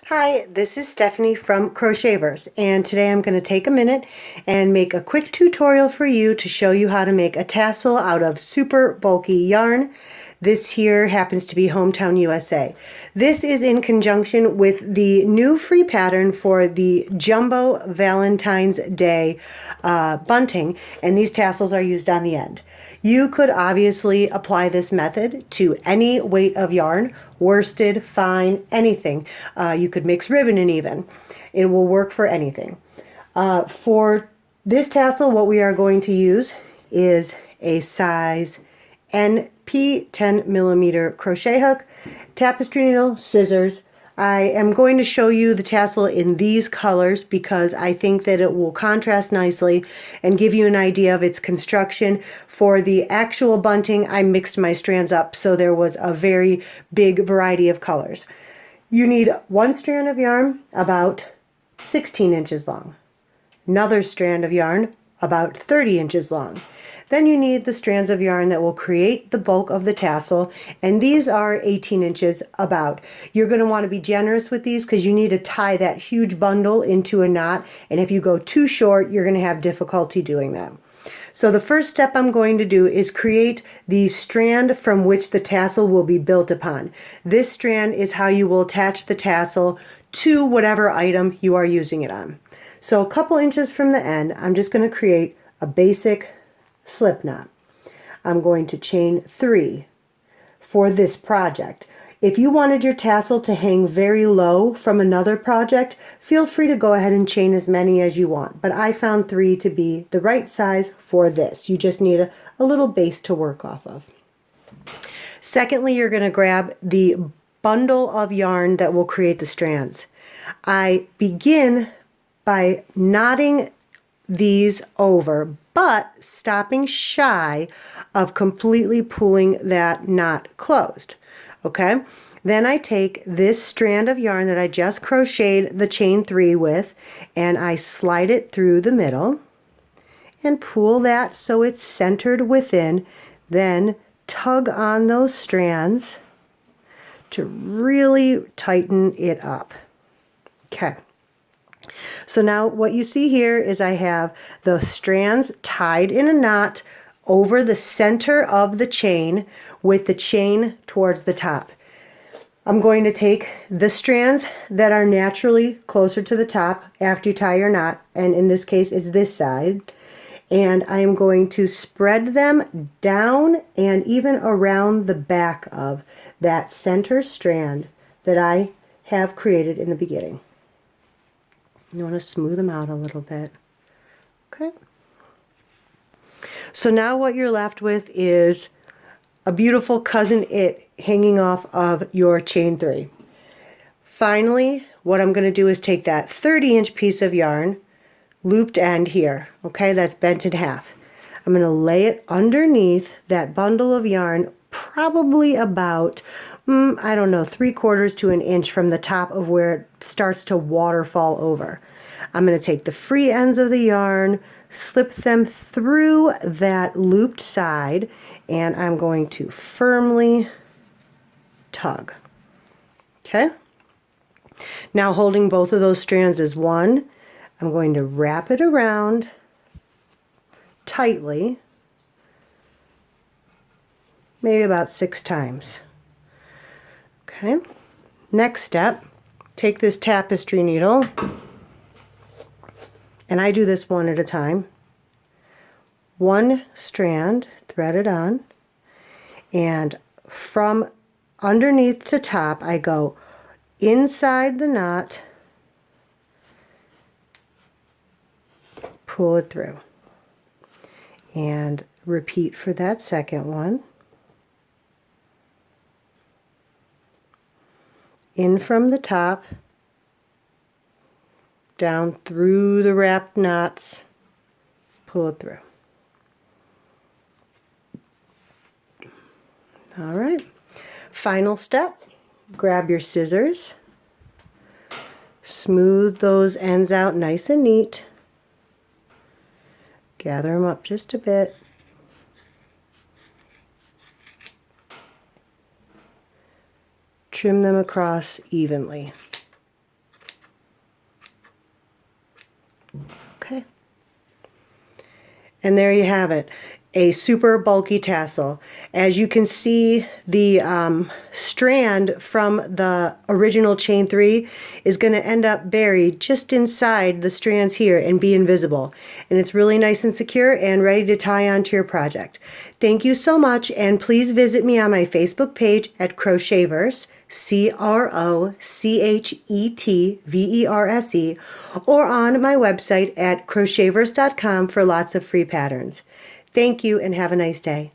Hi, this is Stephanie from Crochetverse, and today I'm going to take a minute and make a quick tutorial for you to show you how to make a tassel out of super bulky yarn. This here happens to be Hometown USA. This is in conjunction with the new free pattern for the Jumbo Valentine's Day bunting, and these tassels are used on the end. You could obviously apply this method to any weight of yarn, worsted, fine, anything. You could mix ribbon in even. It will work for anything. For this tassel, what we are going to use is a size NP 10mm crochet hook, tapestry needle, scissors. I am going to show you the tassel in these colors because I think that it will contrast nicely and give you an idea of its construction. For the actual bunting, I mixed my strands up so there was a very big variety of colors. You need one strand of yarn about 16 inches long, another strand of yarn about 30 inches long. Then you need the strands of yarn that will create the bulk of the tassel, and these are 18 inches about. You're going to want to be generous with these because you need to tie that huge bundle into a knot, and if you go too short, you're going to have difficulty doing that. So the first step I'm going to do is create the strand from which the tassel will be built upon. This strand is how you will attach the tassel to whatever item you are using it on. So a couple inches from the end, I'm just going to create a basic slip knot. I'm going to chain 3 for this project. If you wanted your tassel to hang very low from another project, feel free to go ahead and chain as many as you want, but I found 3 to be the right size for this. You just need a little base to work off of. Secondly, you're going to grab the bundle of yarn that will create the strands. I begin by knotting these over, but stopping shy of completely pulling that knot closed. Okay, then I take this strand of yarn that I just crocheted the chain 3 with, and I slide it through the middle and pull that so it's centered within. Then tug on those strands to really tighten it up. Okay. So now what you see here is I have the strands tied in a knot over the center of the chain with the chain towards the top. I'm going to take the strands that are naturally closer to the top after you tie your knot, and in this case it's this side, and I am going to spread them down and even around the back of that center strand that I have created in the beginning. You want to smooth them out a little bit. Okay. So now what you're left with is a beautiful cousin it hanging off of your chain 3. Finally, what I'm going to do is take that 30-inch piece of yarn, looped end here, okay, that's bent in half. I'm going to lay it underneath that bundle of yarn, probably about, I don't know, 3/4 to an inch from the top of where it starts to waterfall over. I'm going to take the free ends of the yarn, slip them through that looped side, and I'm going to firmly tug. Okay? Now holding both of those strands as one, I'm going to wrap it around tightly, maybe about 6 times. Okay? Next step, take this tapestry needle, and I do this one at a time. One strand, thread it on, and from underneath to top, I go inside the knot, pull it through, and repeat for that second one. In from the top, down through the wrapped knots, pull it through. All right, final step, grab your scissors, smooth those ends out nice and neat, gather them up just a bit, trim them across evenly. Okay. And there you have it, a super bulky tassel. As you can see, the strand from the original chain 3 is going to end up buried just inside the strands here and be invisible. And it's really nice and secure and ready to tie onto your project. Thank you so much, and please visit me on my Facebook page at Crochetverse, CROCHETVERSE, or on my website at crochetverse.com for lots of free patterns. Thank you and have a nice day.